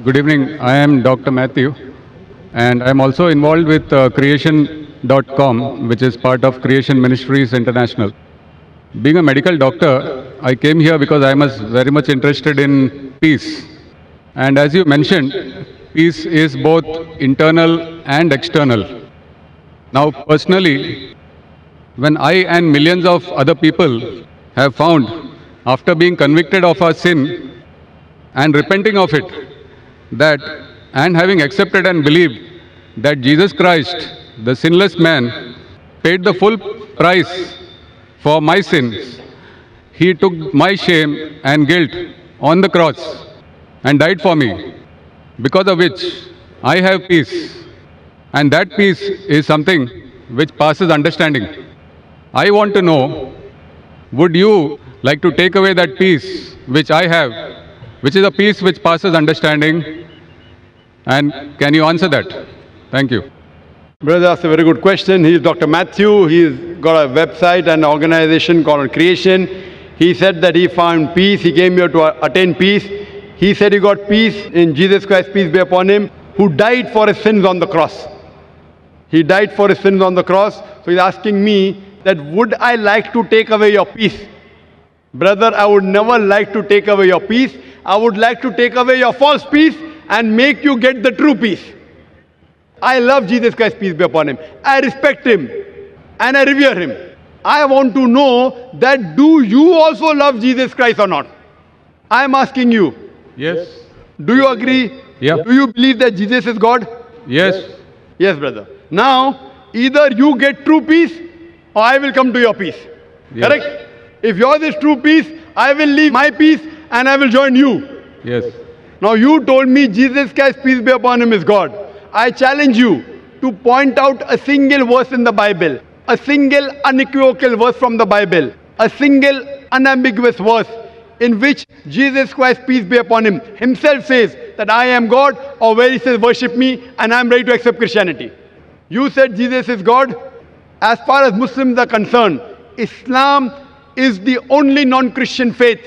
Good evening. I am Dr. Matthew, and I am also involved with creation.com, which is part of Creation Ministries International. Being a medical doctor, I came here because I was very much interested in peace. And as you mentioned, peace is both internal and external. Now, personally, when I and millions of other people have found, after being convicted of our sin and repenting of it, that and having accepted and believed that Jesus Christ, the sinless man, paid the full price for my sins. He took my shame and guilt on the cross and died for me, because of which I have peace. And that peace is something which passes understanding. I want to know, would you like to take away that peace which I have, which is a peace which passes understanding? And can you answer that? Thank you. Brother, that's a very good question. He's Dr. Matthew. He's got a website and organization called Creation. He said that he found peace. He came here to attain peace. He said he got peace in Jesus Christ, peace be upon him, who died for his sins on the cross. He died for his sins on the cross. So he's asking me that would I like to take away your peace? Brother, I would never like to take away your peace. I would like to take away your false peace and make you get the true peace. I love Jesus Christ, peace be upon him. I respect him and I revere him. I want to know that do you also love Jesus Christ or not? I am asking you. Yes. Do you agree? Yeah. Do you believe that Jesus is God? Yes. Yes, brother. Now, either you get true peace or I will come to your peace. Yes. Correct? If yours is true peace, I will leave my peace and I will join you. Yes. Now you told me Jesus Christ, peace be upon him, is God. I challenge you to point out a single verse in the Bible, a single unequivocal verse from the Bible, a single unambiguous verse in which Jesus Christ, peace be upon him, himself says that I am God, or where he says worship me and I am ready to accept Christianity. You said Jesus is God. As far as Muslims are concerned, Islam is the only non-Christian faith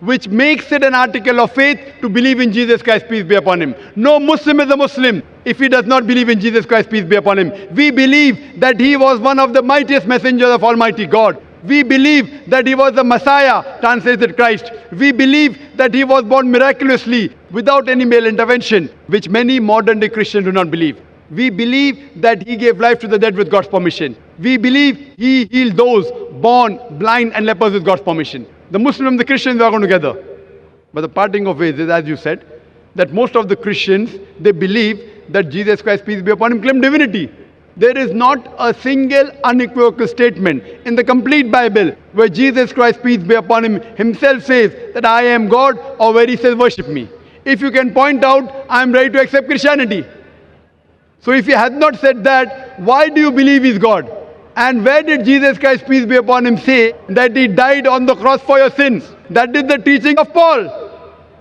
which makes it an article of faith to believe in Jesus Christ, peace be upon him. No Muslim is a Muslim if he does not believe in Jesus Christ, peace be upon him. We believe that he was one of the mightiest messengers of Almighty God. We believe that he was the Messiah, translated Christ. We believe that he was born miraculously without any male intervention, which many modern day Christians do not believe. We believe that he gave life to the dead with God's permission. We believe he healed those born blind and lepers with God's permission. The Muslims and the Christians are going together. But the parting of ways is, as you said, that most of the Christians, they believe that Jesus Christ, peace be upon him, claimed divinity. There is not a single unequivocal statement in the complete Bible where Jesus Christ, peace be upon him, himself says that I am God, or where he says worship me. If you can point out, I am ready to accept Christianity. So if he had not said that, why do you believe he's God? And where did Jesus Christ, peace be upon him, say that he died on the cross for your sins? That is the teaching of Paul.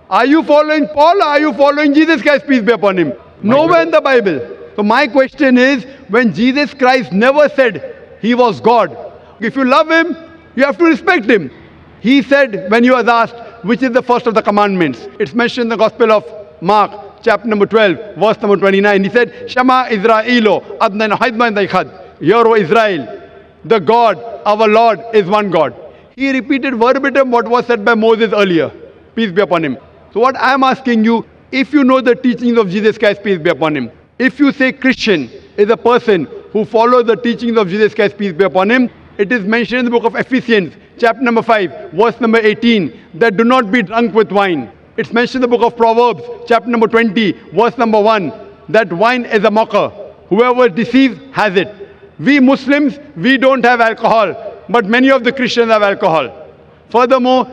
Are you following Paul or are you following Jesus Christ, peace be upon him? Nowhere in the Bible. So my question is, when Jesus Christ never said he was God, if you love him, you have to respect him. He said, when he was asked, which is the first of the commandments? It's mentioned in the Gospel of Mark, chapter number 12, verse number 29. He said, Shema Israelo, Adnan Haidman Daikhad. Hear, O Israel, the God, our Lord, is one God. He repeated verbatim what was said by Moses earlier. Peace be upon him. So what I am asking you, if you know the teachings of Jesus Christ, peace be upon him, if you say Christian is a person who follows the teachings of Jesus Christ, peace be upon him, it is mentioned in the book of Ephesians, chapter number 5, verse number 18, that do not be drunk with wine. It's mentioned in the book of Proverbs, chapter number 20, verse number 1, that wine is a mocker. Whoever deceives has it. We Muslims, we don't have alcohol, but many of the Christians have alcohol. Furthermore,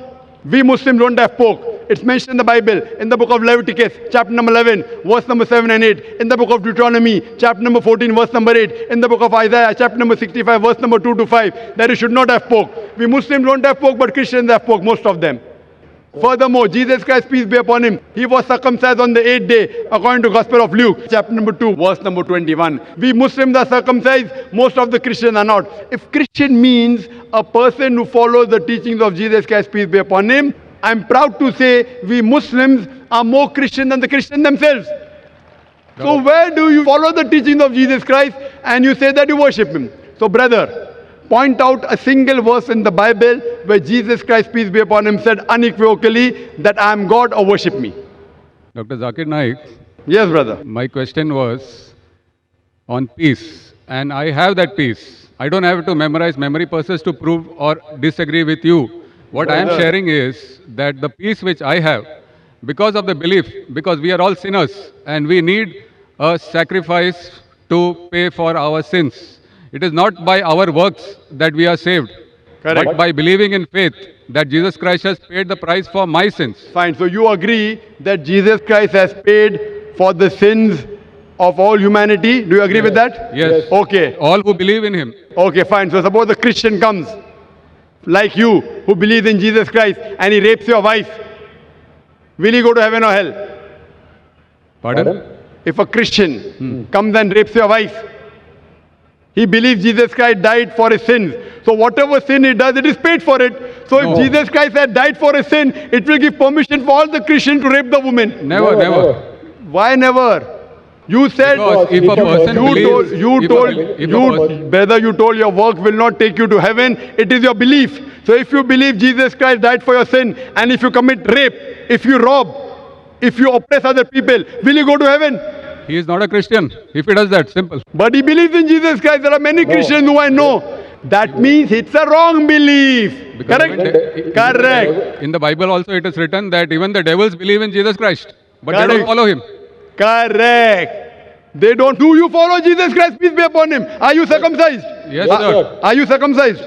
we Muslims don't have pork. It's mentioned in the Bible, in the book of Leviticus, chapter number 11, verse number 7 and 8, in the book of Deuteronomy, chapter number 14, verse number 8, in the book of Isaiah, chapter number 65, verse number 2 to 5, that you should not have pork. We Muslims don't have pork, but Christians have pork, most of them. Furthermore, Jesus Christ, peace be upon him, he was circumcised on the 8th day, according to Gospel of Luke, chapter number 2, verse number 21. We Muslims are circumcised, most of the Christians are not. If Christian means a person who follows the teachings of Jesus Christ, peace be upon him, I'm proud to say we Muslims, are more Christian than the Christians themselves. So where do you follow the teachings of Jesus Christ and you say that you worship him? So brother, point out a single verse in the Bible where Jesus Christ, peace be upon him, said unequivocally that I am God or worship me. Dr. Zakir Naik, Yes, brother. my question was on peace, and I have that peace. I don't have to memorize memory purposes to prove or disagree with you. What I am sharing is that the peace which I have, because of the belief, because we are all sinners and we need a sacrifice to pay for our sins. It is not by our works that we are saved, Correct. but by believing in faith that Jesus Christ has paid the price for my sins. Fine. So you agree that Jesus Christ has paid for the sins of all humanity. Do you agree with that? Yes. Okay. All who believe in him. Okay, fine. So suppose a Christian comes, like you, who believes in Jesus Christ, and he rapes your wife. Will he go to heaven or hell? Pardon? If a Christian comes and rapes your wife, he believes Jesus Christ died for his sins. So whatever sin he does, it is paid for it. So if Jesus Christ had died for his sin, it will give permission for all the Christians to rape the woman. Never. Why never? You said, Because if a person believes, brother, you told your work will not take you to heaven. It is your belief. So if you believe Jesus Christ died for your sin, and if you commit rape, if you rob, if you oppress other people, will you go to heaven? he is not a Christian if he does that. Simple. But he believes in Jesus Christ. There are many Christians who I know. That means it's a wrong belief. Because Correct? Correct. In the Bible also it is written that even the devils believe in Jesus Christ, but they Correct. don't follow him. Correct. They don't. Do you follow Jesus Christ? Peace be upon him. Are you circumcised? Yes, sir. Are you circumcised?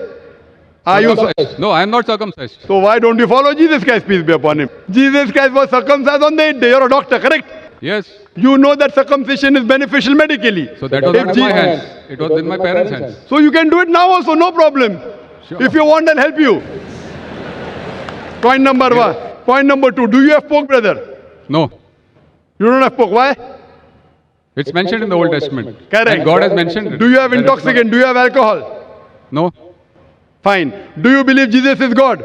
Are you? No, I am not circumcised. So why don't you follow Jesus Christ? Peace be upon him. Jesus Christ was circumcised on the 8th day. You're a doctor, correct? Yes. You know that circumcision is beneficial medically. So that was not in my hands. It was in my parents' hands. So you can do it now also, no problem. Sure. If you want, I'll help you. Point number one. Point number two. Do you have pork, brother? No. You don't have pork. Why? It's mentioned in the Old Testament. Correct. And God has mentioned it. Do you have That it's intoxicant? Do you have alcohol? No. Fine. Do you believe Jesus is God?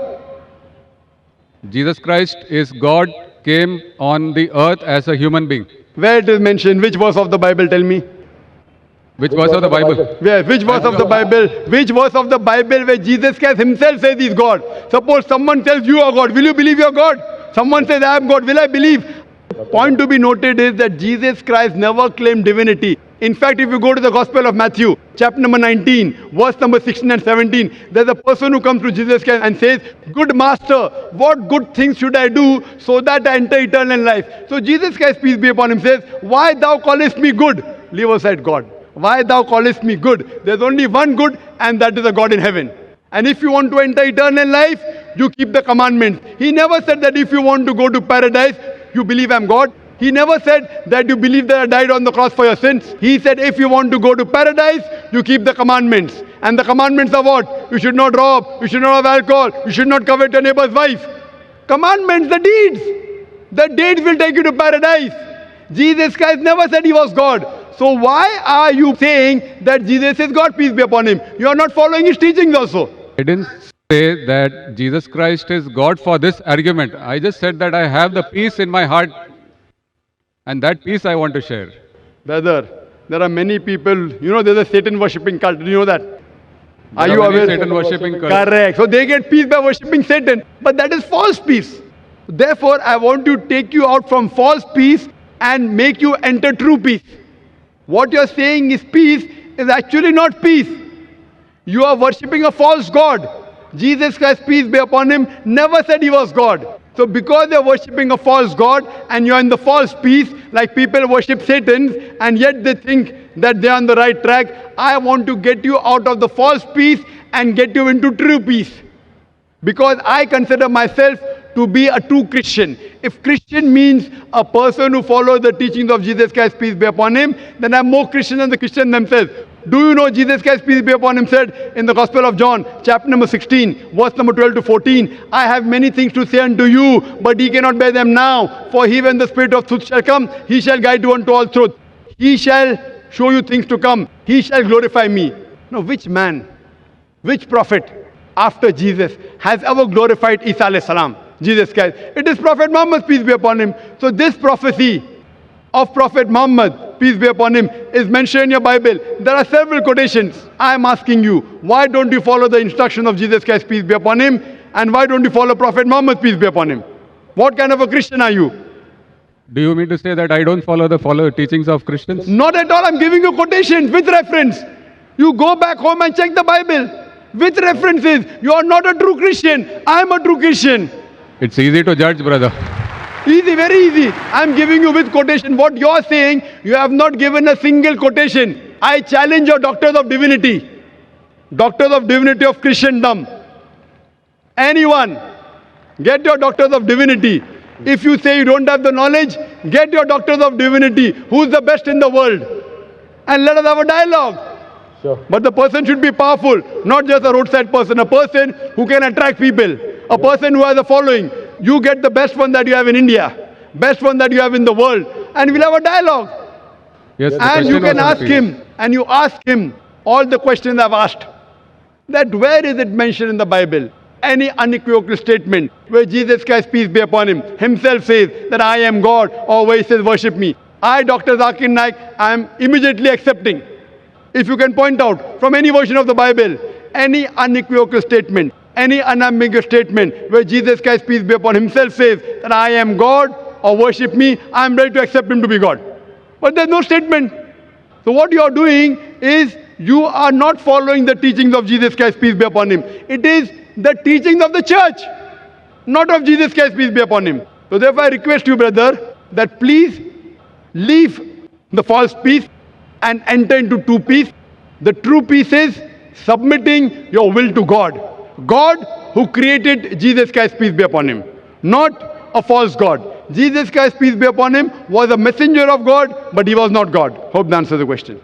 Jesus Christ is God, came on the earth as a human being. Where it is mentioned? Which verse of the Bible? Tell me. Which verse of the Bible? Where? Which verse of the Bible? Which verse of the Bible where Jesus Christ himself says he's God? Suppose someone tells you are God. Will you believe you're God? Someone says I am God. Will I believe? Point to be noted is that Jesus Christ never claimed divinity. In fact, if you go to the Gospel of Matthew, chapter number 19, verse number 16 and 17, there's a person who comes to Jesus Christ and says, "Good master, what good things should I do so that I enter eternal life?" So Jesus Christ, peace be upon him, says, "Why thou callest me good?" Leave aside God. "Why thou callest me good?" There's only one good, and that is a God in heaven. And if you want to enter eternal life, you keep the commandments. He never said that if you want to go to paradise, you believe I'm God. He never said that you believe that I died on the cross for your sins. He said if you want to go to paradise, you keep the commandments. And the commandments are what? You should not rob, you should not have alcohol, you should not covet your neighbor's wife. Commandments, the deeds. The deeds will take you to paradise. Jesus Christ never said he was God. So why are you saying that Jesus is God, peace be upon him? You are not following his teachings also. I didn't say that Jesus Christ is God for this argument. I just said that I have the peace in my heart, and that peace I want to share. Brother, there are many people, you know there's a Satan worshipping cult. Do you know that? Are There you many aware? Satan worshipping cults. Correct. So they get peace by worshipping Satan. But that is false peace. Therefore, I want to take you out from false peace and make you enter true peace. What you're saying is peace is actually not peace. You are worshipping a false God. Jesus Christ, peace be upon him, never said he was God. So because you're worshipping a false God and you're in the false peace, like people worship Satan and yet they think that they're on the right track, I want to get you out of the false peace and get you into true peace. Because I consider myself to be a true Christian. If Christian means a person who follows the teachings of Jesus Christ, peace be upon him, then I'm more Christian than the Christians themselves. Do you know Jesus Christ, peace be upon him, said in the Gospel of John, chapter number 16, verse number 12 to 14, I have many things to say unto you, but ye cannot bear them now. For he, when the Spirit of truth shall come, he shall guide you unto all truth. He shall show you things to come. He shall glorify me. Now, which man, which prophet after Jesus has ever glorified Isa alayhi salam? Jesus Christ. It is Prophet Muhammad, peace be upon him. So this prophecy of Prophet Muhammad, peace be upon him, is mentioned in your Bible. There are several quotations. I am asking you, why don't you follow the instruction of Jesus Christ, peace be upon him? And why don't you follow Prophet Muhammad, peace be upon him? What kind of a Christian are you? Do you mean to say that I don't follow the teachings of Christians? Not at all. I'm giving you quotations with reference. You go back home and check the Bible with references. You are not a true Christian. I am a true Christian. It's easy to judge, brother. Easy, very easy. I'm giving you with quotation. What you're saying, you have not given a single quotation. I challenge your doctors of divinity. Doctors of divinity of Christendom. Anyone, get your doctors of divinity. If you say you don't have the knowledge, get your doctors of divinity. Who's the best in the world? And let us have a dialogue. Sure. But the person should be powerful, not just a roadside person. A person who can attract people. A person who has a following. You get the best one that you have in India. Best one that you have in the world. And we'll have a dialogue. Yes, And you can ask him. And you ask him all the questions I've asked. That where is it mentioned in the Bible? Any unequivocal statement where Jesus Christ, peace be upon him, himself says that I am God, or where he says worship me. I, Dr. Zakir Naik, I am immediately accepting. If you can point out from any version of the Bible, any unequivocal statement, any unambiguous statement where Jesus Christ, peace be upon himself says that I am God or worship me, I am ready to accept him to be God. But there's no statement. So what you are doing is you are not following the teachings of Jesus Christ, peace be upon him. It is the teachings of the church, not of Jesus Christ, peace be upon him. So therefore I request you, brother, that please leave the false peace and enter into true peace. The true peace is submitting your will to God. God who created Jesus Christ, peace be upon him, not a false God. Jesus Christ, peace be upon him, was a messenger of God, but he was not God. Hope that answers the question.